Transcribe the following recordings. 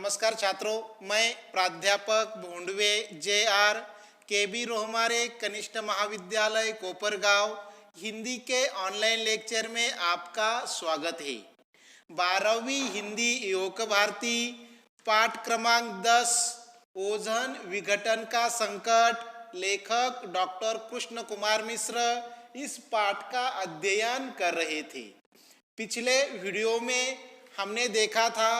नमस्कार छात्रों, मैं प्राध्यापक भोंडवे JR KB रोहमारे कनिष्ठ महाविद्यालय कोपरगांव हिंदी के ऑनलाइन लेक्चर में आपका स्वागत है। 12वीं हिंदी योग भारती पाठ क्रमांक 10 ओजोन विघटन का संकट, लेखक डॉक्टर कृष्ण कुमार मिश्र इस पाठ का अध्ययन कर रहे थे। पिछले वीडियो में हमने देखा था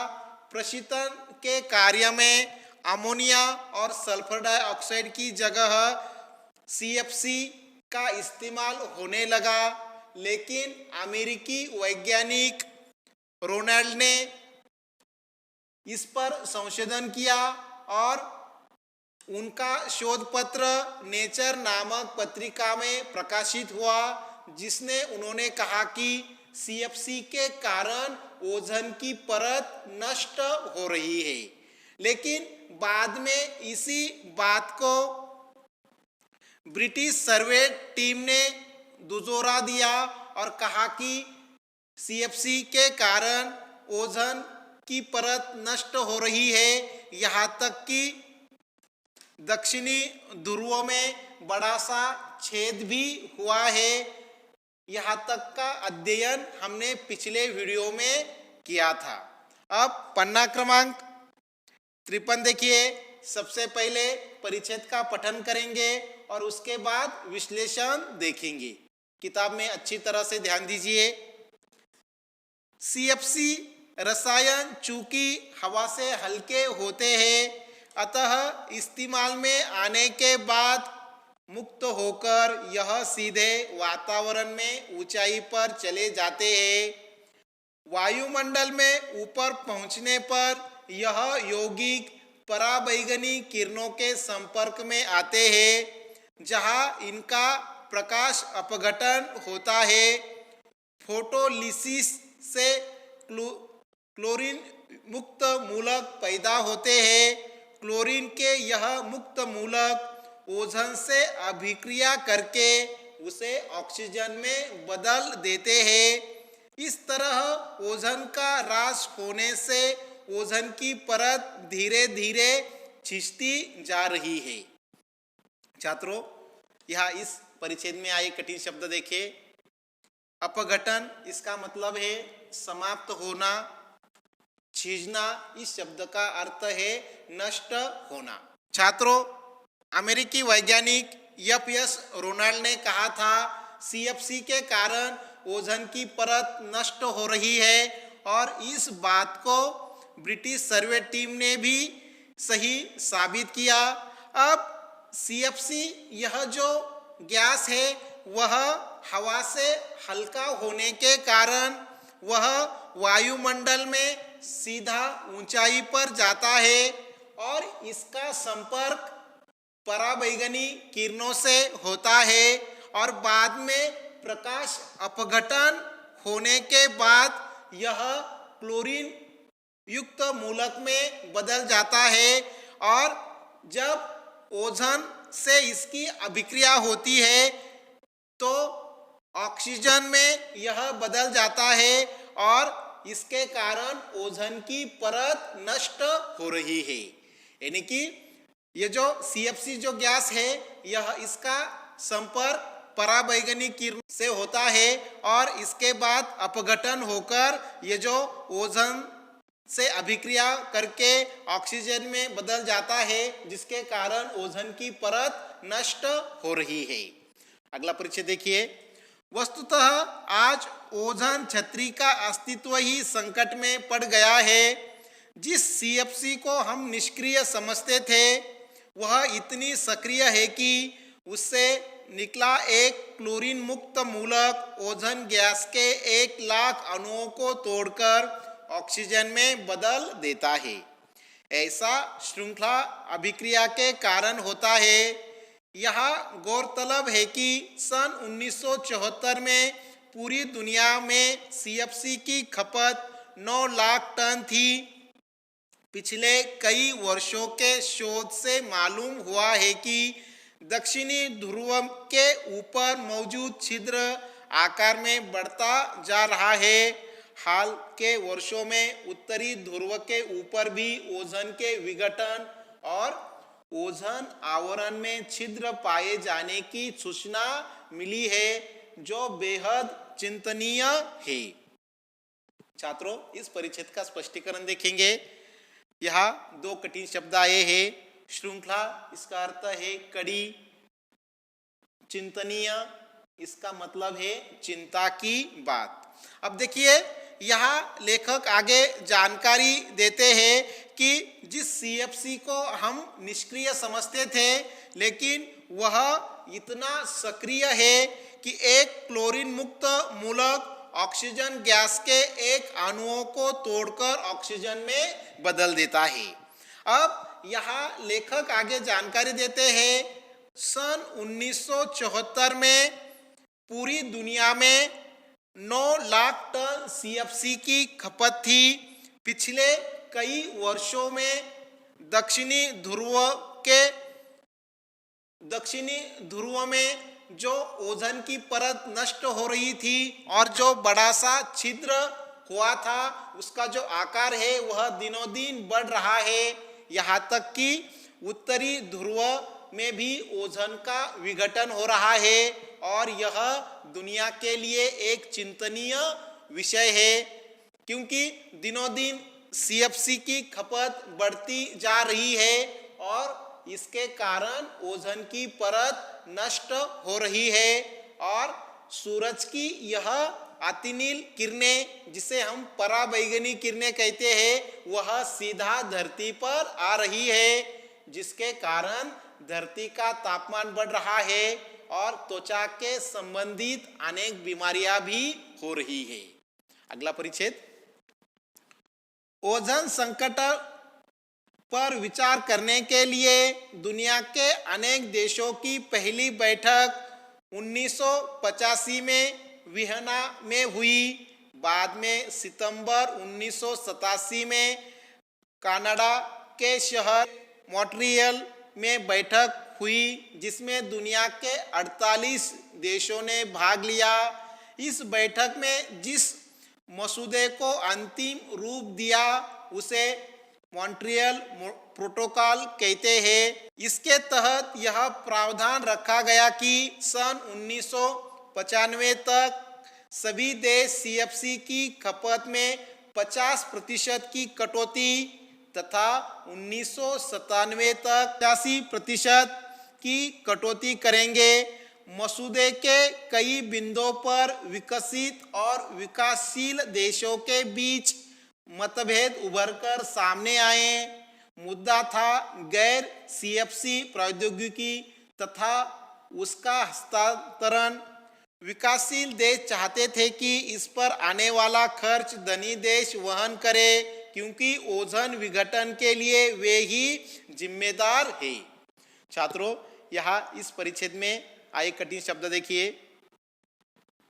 प्रशीतन के कार्य में अमोनिया और सल्फर डाइऑक्साइड की जगह CFC का इस्तेमाल होने लगा, लेकिन अमेरिकी वैज्ञानिक रोनाल्ड ने इस पर संशोधन किया और उनका शोध पत्र नेचर नामक पत्रिका में प्रकाशित हुआ, जिसने उन्होंने कहा कि CFC के कारण ओजोन की परत नष्ट हो रही है। लेकिन बाद में इसी बात को ब्रिटिश सर्वे टीम ने दुजोरा दिया और कहा कि CFC के कारण ओजोन की परत नष्ट हो रही है। यहाँ तक कि दक्षिणी ध्रुव में बड़ा सा छेद भी हुआ है। यहाँ तक का अध्ययन हमने पिछले वीडियो में किया था। अब पन्ना क्रमांक 53 देखिए। सबसे पहले परिच्छेद का पठन करेंगे और उसके बाद विश्लेषण देखेंगे। किताब में अच्छी तरह से ध्यान दीजिए। CFC रसायन चूंकि हवा से हल्के होते हैं, अतः इस्तेमाल में आने के बाद मुक्त होकर यह सीधे वातावरण में ऊंचाई पर चले जाते हैं। वायुमंडल में ऊपर पहुंचने पर यह यौगिक पराबैंगनी किरणों के संपर्क में आते हैं, जहां इनका प्रकाश अपघटन होता है। फोटोलिसिस से क्लोरीन मुक्त मूलक पैदा होते हैं। क्लोरीन के यह मुक्त मूलक ओजोन से अभिक्रिया करके उसे ऑक्सीजन में बदल देते हैं। इस तरह ओजोन का ह्रास होने से ओजोन की परत धीरे धीरे छिपती जा रही है। छात्रों, यहाँ इस परिच्छेद में आए कठिन शब्द देखिए। अपघटन, इसका मतलब है समाप्त होना। छिजना, इस शब्द का अर्थ है नष्ट होना। छात्रों, अमेरिकी वैज्ञानिक FS रोनाल्ड ने कहा था CFC के कारण ओजोन की परत नष्ट हो रही है, और इस बात को ब्रिटिश सर्वे टीम ने भी सही साबित किया। अब CFC, यह जो गैस है, वह हवा से हल्का होने के कारण वह वायुमंडल में सीधा ऊंचाई पर जाता है और इसका संपर्क पराबैंगनी किरणों से होता है, और बाद में प्रकाश अपघटन होने के बाद यह क्लोरीन युक्त मूलक में बदल जाता है, और जब ओजोन से इसकी अभिक्रिया होती है तो ऑक्सीजन में यह बदल जाता है, और इसके कारण ओजोन की परत नष्ट हो रही है। यानी कि ये जो CFC जो गैस है, यह इसका संपर्क पराबैंगनी किरण से होता है और इसके बाद अपघटन होकर ये जो ओजोन से अभिक्रिया करके ऑक्सीजन में बदल जाता है, जिसके कारण ओजोन की परत नष्ट हो रही है। अगला परिच्छेद देखिए। वस्तुतः आज ओजोन छतरी का अस्तित्व ही संकट में पड़ गया है। जिस CFC को हम निष्क्रिय समझते थे, वह इतनी सक्रिय है कि उससे निकला एक क्लोरीन मुक्त मूलक ओजोन गैस के 1,00,000 अणुओं को तोड़कर ऑक्सीजन में बदल देता है। ऐसा श्रृंखला अभिक्रिया के कारण होता है। यहाँ गौरतलब है कि सन 1974 में पूरी दुनिया में CFC की खपत 9 लाख टन थी। पिछले कई वर्षों के शोध से मालूम हुआ है कि दक्षिणी ध्रुव के ऊपर मौजूद छिद्र आकार में बढ़ता जा रहा है। हाल के वर्षों में उत्तरी ध्रुव के ऊपर भी ओजोन के विघटन और ओजोन आवरण में छिद्र पाए जाने की सूचना मिली है, जो बेहद चिंतनीय है। छात्रों, इस परिच्छेद का स्पष्टीकरण देखेंगे। यहाँ दो कठिन शब्द आए हैं। श्रृंखला, इसका अर्थ है कड़ी। चिंतनीय, इसका मतलब है चिंता की बात। अब देखिए, यहाँ लेखक आगे जानकारी देते हैं कि जिस सीएफसी को हम निष्क्रिय समझते थे, लेकिन वह इतना सक्रिय है कि एक क्लोरीन मुक्त मूलक ऑक्सीजन गैस के एक अणुओं को तोड़कर ऑक्सीजन में बदल देता है। अब यहाँ लेखक आगे जानकारी देते हैं, सन 1974 में पूरी दुनिया में 9 लाख टन सीएफसी की खपत थी। पिछले कई वर्षों में दक्षिणी ध्रुव में जो ओजोन की परत नष्ट हो रही थी और जो बड़ा सा छिद्र हुआ था, उसका जो आकार है वह दिनों दिन बढ़ रहा है। यहाँ तक कि उत्तरी ध्रुव में भी ओजोन का विघटन हो रहा है और यह दुनिया के लिए एक चिंतनीय विषय है, क्योंकि दिनों दिन सीएफसी की खपत बढ़ती जा रही है और इसके कारण ओजोन की परत नष्ट हो रही है और सूरज की यह अतिनील किरणें, जिसे हम पराबैंगनी किरणें कहते हैं, वह सीधा धरती पर आ रही है, जिसके कारण धरती का तापमान बढ़ रहा है और त्वचा के संबंधित अनेक बीमारियां भी हो रही है। अगला परिच्छेद, ओजोन संकट पर विचार करने के लिए दुनिया के अनेक देशों की पहली बैठक 1985 में वियना में हुई। बाद में सितंबर 1987 में कनाडा के शहर मॉन्ट्रियल में बैठक हुई, जिसमें दुनिया के 48 देशों ने भाग लिया। इस बैठक में जिस मसूदे को अंतिम रूप दिया उसे मॉन्ट्रियल प्रोटोकॉल कहते हैं। इसके तहत यह प्रावधान रखा गया कि सन 1995 तक सभी देश सीएफसी की खपत में 50% की कटौती तथा 1997 तक 85% की कटौती करेंगे। मसूदे के कई बिंदुओं पर विकसित और विकासशील देशों के बीच मतभेद उभरकर सामने आए। मुद्दा था गैर सीएफसी प्रौद्योगिकी तथा उसका हस्तांतरण। विकासशील देश चाहते थे कि इस पर आने वाला खर्च धनी देश वहन करे, क्योंकि ओजोन विघटन के लिए वे ही जिम्मेदार है। छात्रों, यहाँ इस परिच्छेद में आए कठिन शब्द देखिए।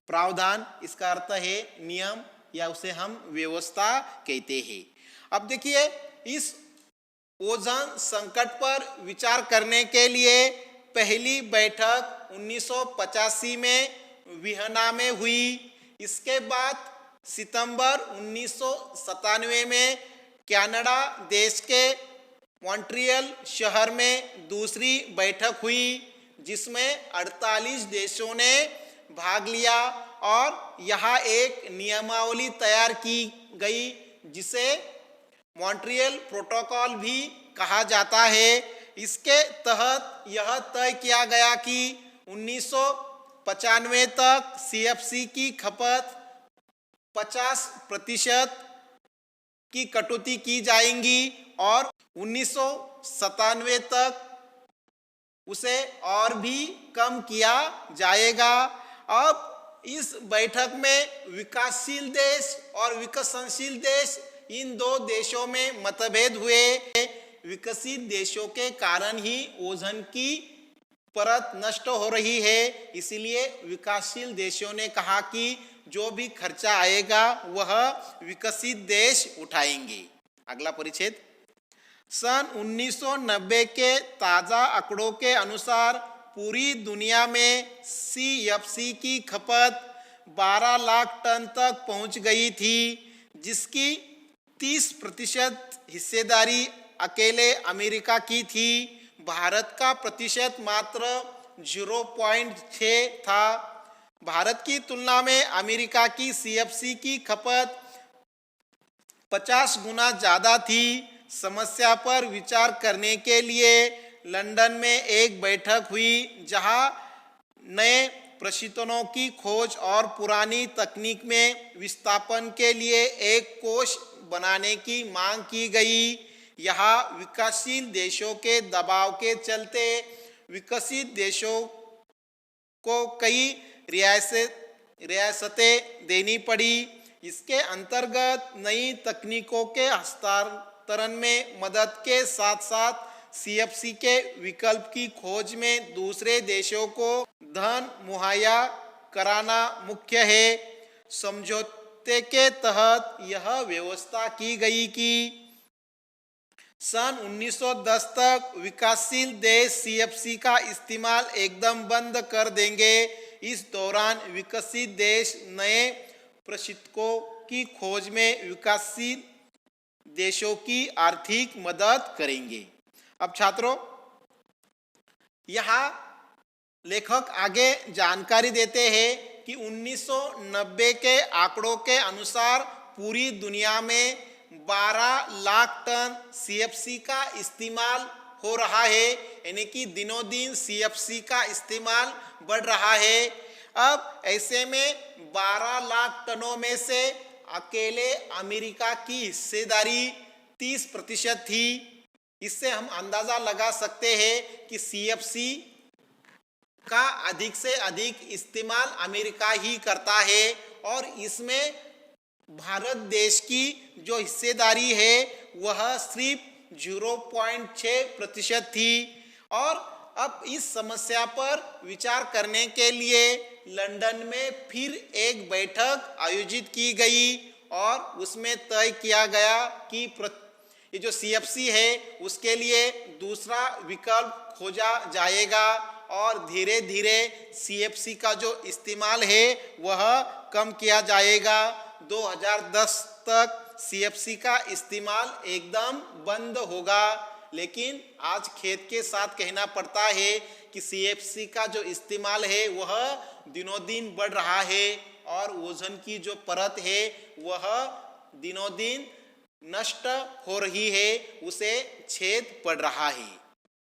प्रावधान, इसका अर्थ है नियम या उसे हम व्यवस्था कहते हैं। अब देखिए, इस ओजोन संकट पर विचार करने के लिए पहली बैठक 1985 में वियना में हुई। इसके बाद सितंबर 1997 में कनाडा देश के मॉन्ट्रियल शहर में दूसरी बैठक हुई, जिसमें 48 देशों ने भाग लिया और यहाँ एक नियमावली तैयार की गई, जिसे मॉन्ट्रियल प्रोटोकॉल भी कहा जाता है। इसके तहत यह तय किया गया कि 1995 तक सीएफसी की खपत 50% की कटौती की जाएंगी और 1997 तक उसे और भी कम किया जाएगा। अब इस बैठक में विकासशील देश और विकसनशील देश, इन दो देशों में मतभेद हुए। विकसित देशों के कारण ही ओजोन की परत नष्ट हो रही है, इसलिए विकासशील देशों ने कहा कि जो भी खर्चा आएगा वह विकसित देश उठाएंगे। अगला परिच्छेद, सन 1990 के ताज़ा आंकड़ों के अनुसार पूरी दुनिया में सीएफसी की खपत 12 लाख टन तक पहुंच गई थी, जिसकी 30% हिस्सेदारी अकेले अमेरिका की थी। भारत का प्रतिशत मात्र 0.6 था। भारत की तुलना में अमेरिका की सीएफसी की खपत 50 गुना ज़्यादा थी। समस्या पर विचार करने के लिए लंदन में एक बैठक हुई, जहां नए प्रशीतनों की खोज और पुरानी तकनीक में विस्थापन के लिए एक कोष बनाने की मांग की गई। यहाँ विकासशील देशों के दबाव के चलते विकसित देशों को कई रियासतें देनी पड़ी। इसके अंतर्गत नई तकनीकों के हस्तांतरण में मदद के साथ साथ सीएफसी के विकल्प की खोज में दूसरे देशों को धन मुहैया कराना मुख्य है। समझौते के तहत यह व्यवस्था की गई कि सन 1910 तक विकासशील देश सीएफसी का इस्तेमाल एकदम बंद कर देंगे। इस दौरान विकसित देश नए प्रशिक्षकों की खोज में विकासशील देशों की आर्थिक मदद करेंगे। अब छात्रों, यहाँ लेखक आगे जानकारी देते हैं कि 1990 के आंकड़ों के अनुसार पूरी दुनिया में 12 लाख टन सीएफसी का इस्तेमाल हो रहा है, यानी कि दिनों दिन सीएफसी का इस्तेमाल बढ़ रहा है। अब ऐसे में 12 लाख टनों में से अकेले अमेरिका की हिस्सेदारी 30% थी। इससे हम अंदाजा लगा सकते हैं कि सीएफसी का अधिक से अधिक इस्तेमाल अमेरिका ही करता है और इसमें भारत देश की जो हिस्सेदारी है वह सिर्फ 0.6% थी। और अब इस समस्या पर विचार करने के लिए लंदन में फिर एक बैठक आयोजित की गई और उसमें तय किया गया कि ये जो सीएफसी है उसके लिए दूसरा विकल्प खोजा जाएगा और धीरे धीरे सीएफसी का जो इस्तेमाल है वह कम किया जाएगा। 2010 तक सीएफसी का इस्तेमाल एकदम बंद होगा। लेकिन आज खेद के साथ कहना पड़ता है कि सीएफसी का जो इस्तेमाल है वह दिनों दिन बढ़ रहा है और ओजोन की जो परत है वह दिनों दिन नष्ट हो रही है, उसे छेद पड़ रहा है।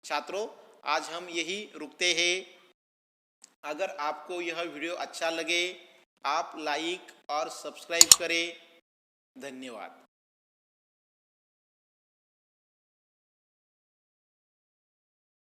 छात्रों, आज हम यही रुकते हैं। अगर आपको यह वीडियो अच्छा लगे आप लाइक और सब्सक्राइब करें। धन्यवाद।